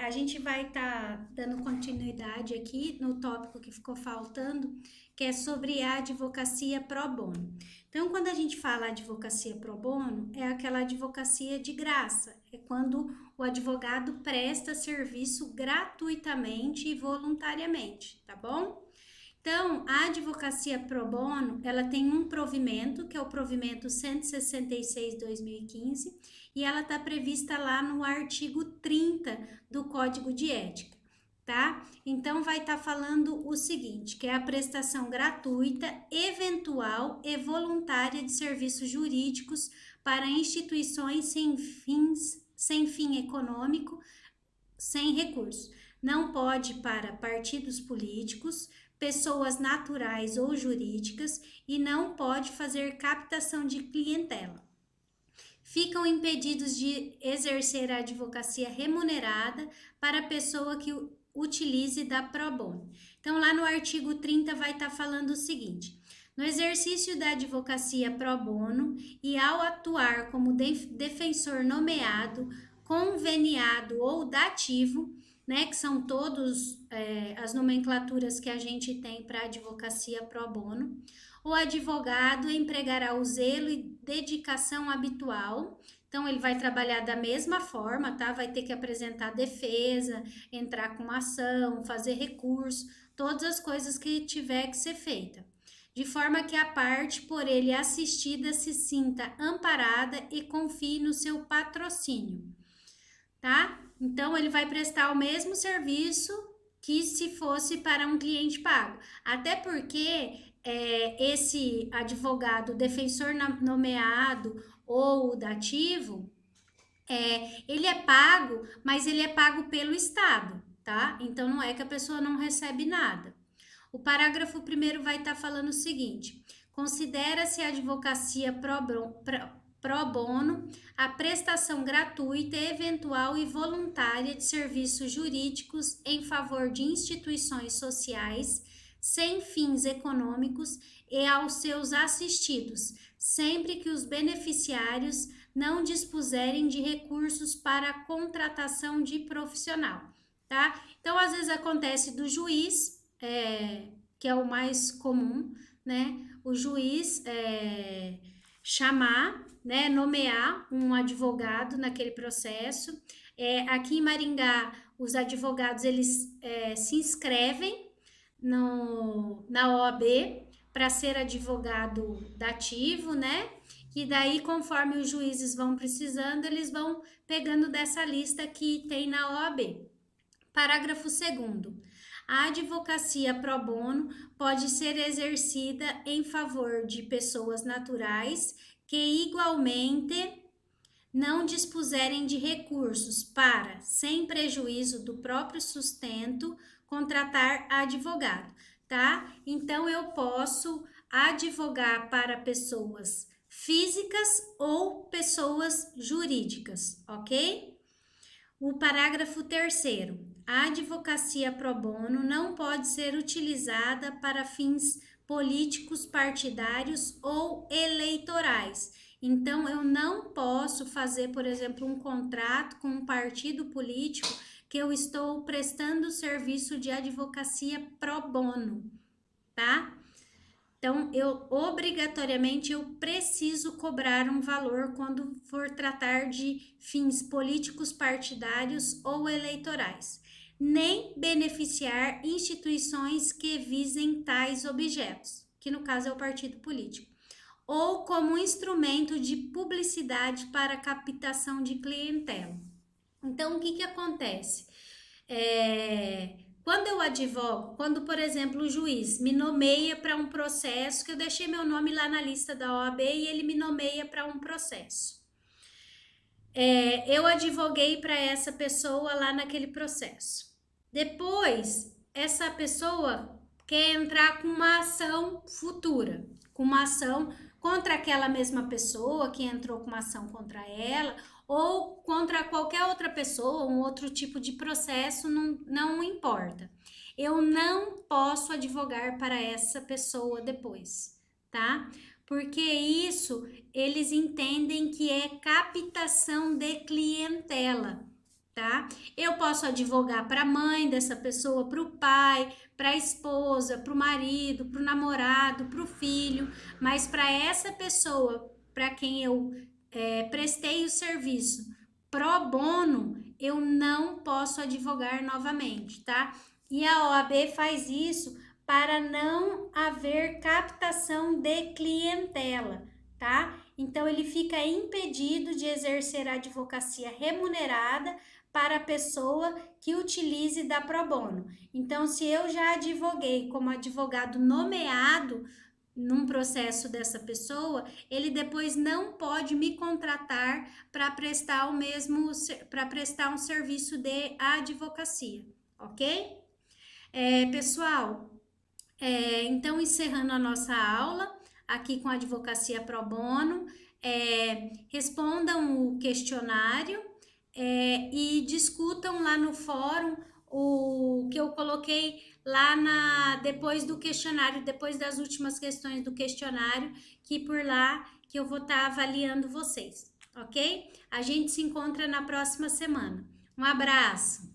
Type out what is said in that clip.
A gente vai estar dando continuidade aqui no tópico que ficou faltando, que é sobre a advocacia pro bono. Então, quando a gente fala advocacia pro bono, é aquela advocacia de graça, é quando o advogado presta serviço gratuitamente e voluntariamente, tá bom? Então, a advocacia pro bono, ela tem um provimento, que é o provimento 166/2015, e ela está prevista lá no artigo 30 do Código de Ética, tá? Então, vai estar falando o seguinte, que é a prestação gratuita, eventual e voluntária de serviços jurídicos para instituições sem fim econômico, sem recurso. Não pode para partidos políticos, pessoas naturais ou jurídicas e não pode fazer captação de clientela. Ficam impedidos de exercer a advocacia remunerada para a pessoa que utilize da pro bono. Então, lá no artigo 30 vai estar falando o seguinte: no exercício da advocacia pro bono e ao atuar como defensor nomeado, conveniado ou dativo, né, que são todos as nomenclaturas que a gente tem para advocacia pro bono, o advogado empregará o zelo e dedicação habitual. Então, ele vai trabalhar da mesma forma, tá? Vai ter que apresentar defesa, entrar com uma ação, fazer recurso, todas as coisas que tiver que ser feita. De forma que a parte por ele assistida se sinta amparada e confie no seu patrocínio, tá? Então, ele vai prestar o mesmo serviço que se fosse para um cliente pago. Até porque esse advogado, defensor nomeado ou dativo, ele é pago, mas ele é pago pelo Estado, tá? Então, não é que a pessoa não recebe nada. O parágrafo 1º vai estar falando o seguinte: considera-se a advocacia pro bono a prestação gratuita, eventual e voluntária de serviços jurídicos em favor de instituições sociais sem fins econômicos e aos seus assistidos, sempre que os beneficiários não dispuserem de recursos para a contratação de profissional, tá? Então, às vezes acontece do juiz, que é o mais comum, né? O juiz chamar, né, nomear um advogado naquele processo. Aqui em Maringá, os advogados, eles se inscrevem na OAB para ser advogado dativo, né? E daí, conforme os juízes vão precisando, eles vão pegando dessa lista que tem na OAB. Parágrafo 2º. A advocacia pro bono pode ser exercida em favor de pessoas naturais que igualmente não dispuserem de recursos para, sem prejuízo do próprio sustento, contratar advogado, tá? Então, eu posso advogar para pessoas físicas ou pessoas jurídicas, ok? O parágrafo 3º. A advocacia pro bono não pode ser utilizada para fins políticos, partidários ou eleitorais. Então, eu não posso fazer, por exemplo, um contrato com um partido político que eu estou prestando serviço de advocacia pro bono, tá? Então, obrigatoriamente eu preciso cobrar um valor quando for tratar de fins políticos, partidários ou eleitorais, nem beneficiar instituições que visem tais objetos, que no caso é o partido político, ou como instrumento de publicidade para captação de clientela. Então, o que acontece? Quando eu advogo, quando, por exemplo, o juiz me nomeia para um processo, que eu deixei meu nome lá na lista da OAB e ele me nomeia para um processo. Eu advoguei para essa pessoa lá naquele processo. Depois, essa pessoa quer entrar com uma ação futura, com uma ação contra aquela mesma pessoa que entrou com uma ação contra ela, ou contra qualquer outra pessoa, um outro tipo de processo, não importa. Eu não posso advogar para essa pessoa depois, tá? Porque isso eles entendem que é captação de clientela. tá? Eu posso advogar para a mãe dessa pessoa, para o pai, para a esposa, para o marido, para o namorado, para o filho, mas para essa pessoa, para quem eu prestei o serviço pro bono, eu não posso advogar novamente, tá? E a OAB faz isso para não haver captação de clientela, tá? Então ele fica impedido de exercer a advocacia remunerada para a pessoa que utilize da pro bono. Então, se eu já advoguei como advogado nomeado num processo dessa pessoa, ele depois não pode me contratar para prestar para prestar um serviço de advocacia, ok? Pessoal, então encerrando a nossa aula aqui com a advocacia pro bono, respondam o questionário e discutam lá no fórum o que eu coloquei lá depois do questionário, depois das últimas questões do questionário, que por lá que eu vou estar avaliando vocês, ok? A gente se encontra na próxima semana. Um abraço!